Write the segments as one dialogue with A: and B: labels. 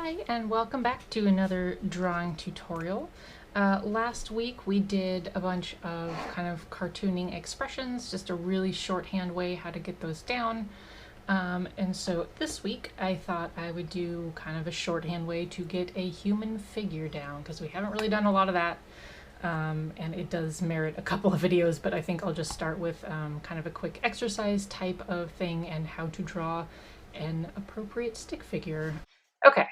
A: Hi and welcome back to another drawing tutorial. Last week we did a bunch of kind of cartooning expressions, just a really shorthand way how to get those down. And so this week I thought I would do kind of a shorthand way to get a human figure down, because we haven't really done a lot of that. And it does merit a couple of videos, but I think I'll just start with kind of a quick exercise type of thing and how to draw an appropriate stick figure. Okay,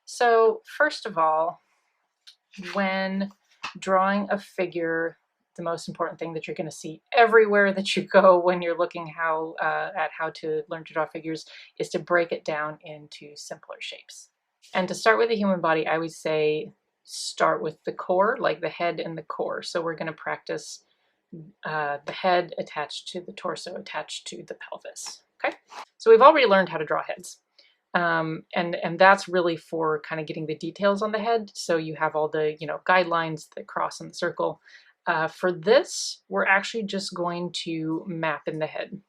A: so first of all, when drawing a figure, the most important thing that you're going to see everywhere that you go when you're looking at how to learn to draw figures is to break it down into simpler shapes. And to start with the human body, I would say start with the core, like the head and the core. So we're going to practice the head attached to the torso, attached to the pelvis. Okay, so we've already learned how to draw heads. And that's really for kind of getting the details on the head. So you have all the, guidelines, the cross and the circle. For this, we're actually just going to map in the head.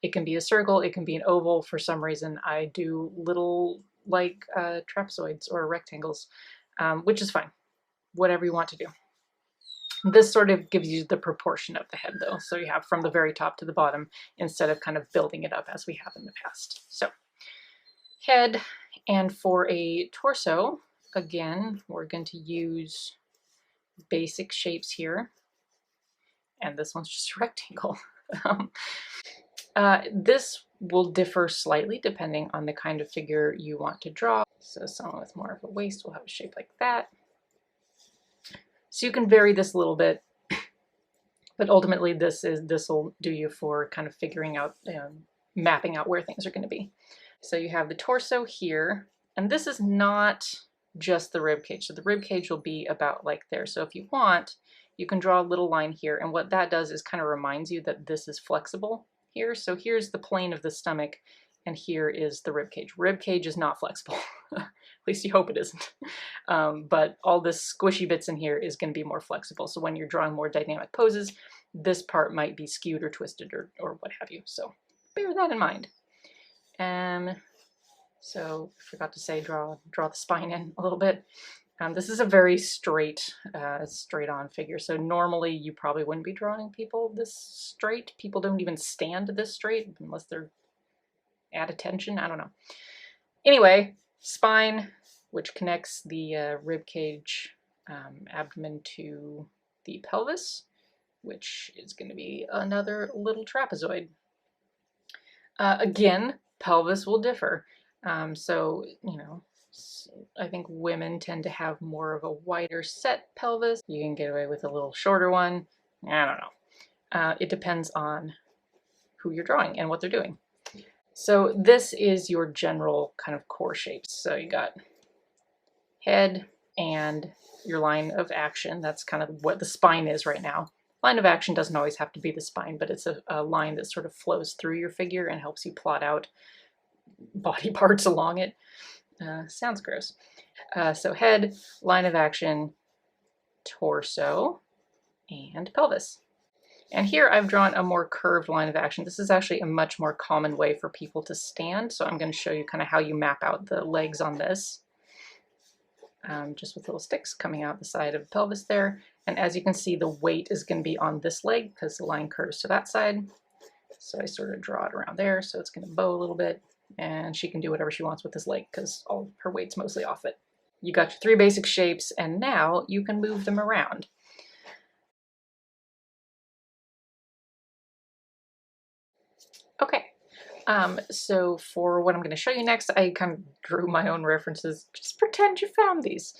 A: It can be a circle, it can be an oval. For some reason, I do little like trapezoids or rectangles, which is fine, whatever you want to do. This sort of gives you the proportion of the head though. So you have from the very top to the bottom instead of kind of building it up as we have in the past. So head, and for a torso, again, we're going to use basic shapes here. And this one's just a rectangle. This will differ slightly depending on the kind of figure you want to draw. So someone with more of a waist will have a shape like that. So you can vary this a little bit, but ultimately this will do you for kind of figuring out, mapping out where things are going to be. So you have the torso here, and this is not just the rib cage. So the rib cage will be about like there. So if you want, you can draw a little line here, and what that does is kind of reminds you that this is flexible here. So here's the plane of the stomach, and here is the rib cage. Rib cage is not flexible. At least you hope it isn't. But all this squishy bits in here is going to be more flexible. So when you're drawing more dynamic poses, this part might be skewed or twisted or what have you. So bear that in mind. So forgot to say, draw the spine in a little bit. This is a very straight on figure. So normally you probably wouldn't be drawing people this straight. People don't even stand this straight unless they're at attention. I don't know. Anyway, spine, which connects the rib cage, abdomen to the pelvis, which is going to be another little trapezoid. Again, pelvis will differ. So, I think women tend to have more of a wider set pelvis. You can get away with a little shorter one. I don't know. It depends on who you're drawing and what they're doing. So this is your general kind of core shapes. So you got head and your line of action. That's kind of what the spine is right now. Line of action doesn't always have to be the spine, but it's a line that sort of flows through your figure and helps you plot out body parts along it. Sounds gross. So head, line of action, torso, and pelvis. And here I've drawn a more curved line of action. This is actually a much more common way for people to stand. So I'm going to show you kind of how you map out the legs on this. Just with little sticks coming out the side of the pelvis there. And as you can see, the weight is going to be on this leg because the line curves to that side. So I sort of draw it around there. So it's going to bow a little bit. And she can do whatever she wants with this leg because all her weight's mostly off it. You got your three basic shapes, and now you can move them around. Okay, so for what I'm going to show you next, I kind of drew my own references. Just pretend you found these.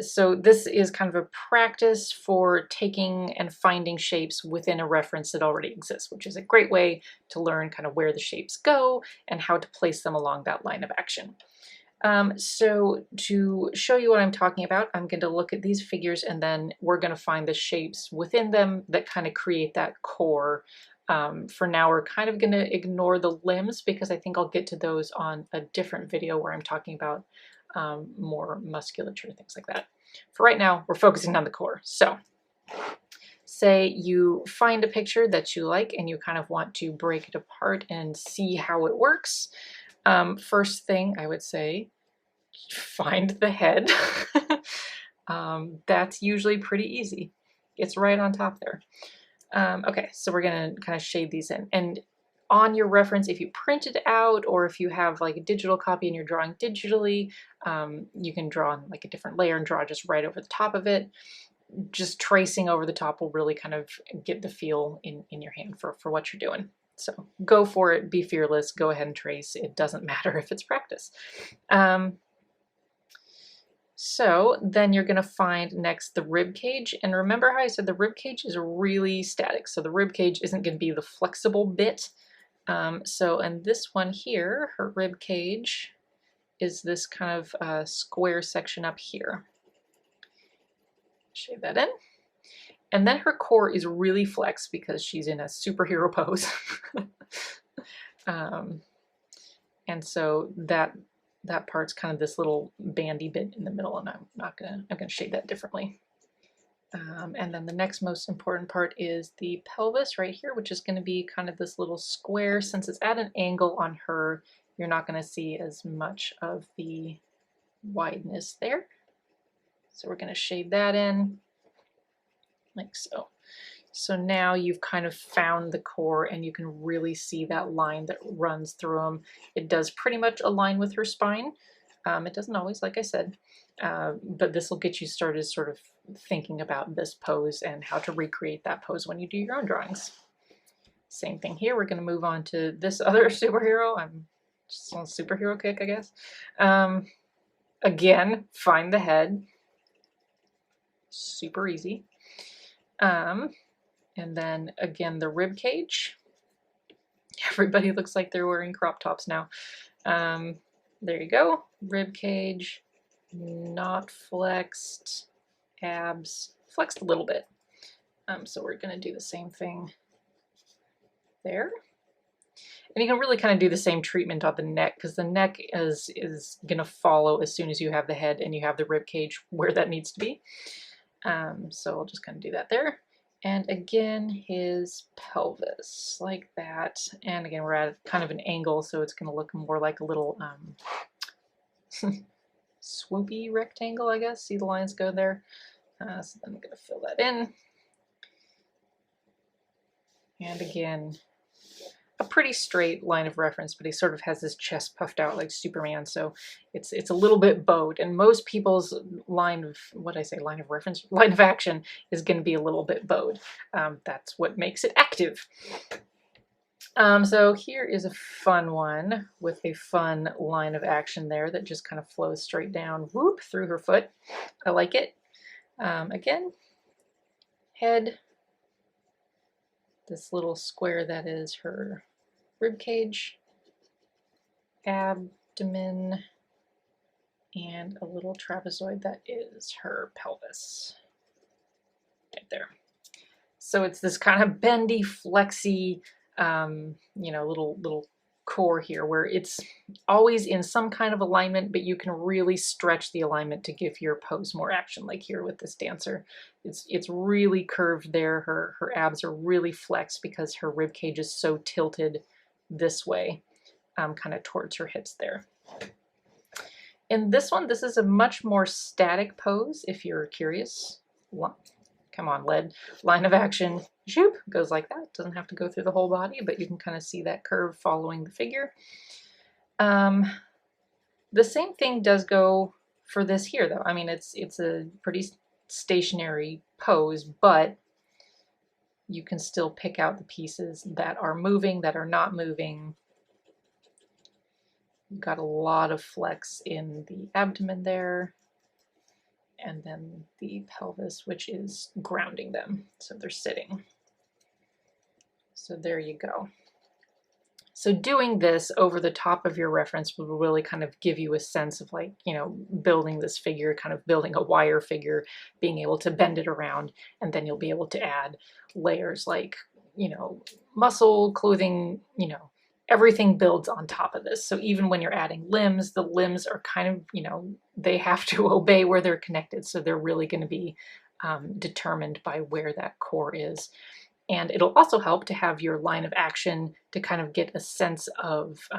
A: So this is kind of a practice for taking and finding shapes within a reference that already exists, which is a great way to learn kind of where the shapes go and how to place them along that line of action. So to show you what I'm talking about, I'm going to look at these figures and then we're going to find the shapes within them that kind of create that core. For now, we're kind of going to ignore the limbs because I think I'll get to those on a different video where I'm talking about more musculature, things like that. For right now, we're focusing on the core. So say you find a picture that you like and you kind of want to break it apart and see how it works. First thing I would say, find the head. That's usually pretty easy. It's right on top there. Okay, so we're gonna kind of shade these in. And on your reference, if you print it out or if you have like a digital copy and you're drawing digitally, you can draw on like a different layer and draw just right over the top of it. Just tracing over the top will really kind of get the feel in your hand for what you're doing. So go for it, be fearless, go ahead and trace. It doesn't matter if it's practice. So then you're going to find next the rib cage. And remember how I said the rib cage is really static. So the rib cage isn't going to be the flexible bit. So in this one here, her rib cage is this kind of square section up here. Shade that in. And then her core is really flexed because she's in a superhero pose. And so that part's kind of this little bandy bit in the middle, and I'm gonna shade that differently. And then the next most important part is the pelvis right here, which is going to be kind of this little square. Since it's at an angle on her, you're not going to see as much of the wideness there. So we're going to shade that in like so. So now you've kind of found the core and you can really see that line that runs through them. It does pretty much align with her spine. It doesn't always, like I said, but this will get you started sort of thinking about this pose and how to recreate that pose when you do your own drawings. Same thing here. We're going to move on to this other superhero. I'm just on a superhero kick, I guess. Again, find the head. Super easy. And then again, the rib cage. Everybody looks like they're wearing crop tops now. There you go. Rib cage, not flexed. Abs, flexed a little bit. So we're going to do the same thing there. And you can really kind of do the same treatment on the neck because the neck is going to follow as soon as you have the head and you have the rib cage where that needs to be. So I'll just kind of do that there. And again, his pelvis, like that. And again, we're at kind of an angle, so it's going to look more like a little swoopy rectangle, I guess. See the lines go there? So then I'm going to fill that in. And again, a pretty straight line of reference, but he sort of has his chest puffed out like Superman, so it's a little bit bowed. And most people's line of reference, line of action is going to be a little bit bowed. That's what makes it active. So here is a fun one with a fun line of action there that just kind of flows straight down, whoop, through her foot. I like it. Again, head. This little square that is her rib cage, abdomen, and a little trapezoid that is her pelvis. Right there. So it's this kind of bendy, flexy, little core here where it's always in some kind of alignment, but you can really stretch the alignment to give your pose more action, like here with this dancer. It's really curved there. Her abs are really flexed because her rib cage is so tilted this way, kind of towards her hips there. In this one, this is a much more static pose if you're curious. Come on, lead. Line of action, zoop, goes like that. Doesn't have to go through the whole body, but you can kind of see that curve following the figure. The same thing does go for this here, though. I mean, it's a pretty stationary pose, but you can still pick out the pieces that are moving, that are not moving. You've got a lot of flex in the abdomen there. And then the pelvis, which is grounding them, so they're sitting. So there you go. So doing this over the top of your reference will really kind of give you a sense of like, building this figure, kind of building a wire figure, being able to bend it around, and then you'll be able to add layers like, muscle, clothing, everything builds on top of this. So even when you're adding limbs, the limbs are kind of, they have to obey where they're connected. So they're really going to be determined by where that core is. And it'll also help to have your line of action to kind of get a sense of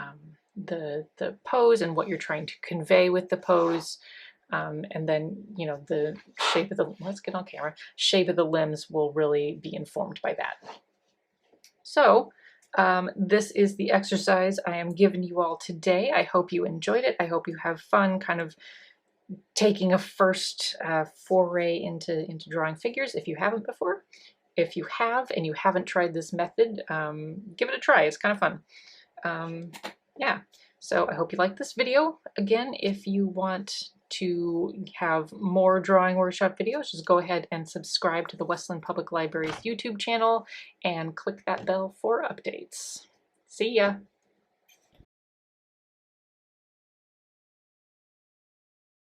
A: the pose and what you're trying to convey with the pose. And then, you know, the shape of the, let's get on camera, shape of the limbs will really be informed by that. So this is the exercise I am giving you all today. I hope you enjoyed it. I hope you have fun kind of taking a first foray into drawing figures if you haven't before. If you have and you haven't tried this method, give it a try. It's kind of fun. Yeah, so I hope you like this video. Again, if you want to have more drawing workshop videos, just go ahead and subscribe to the Westland Public Library's YouTube channel and click that bell for updates. See ya!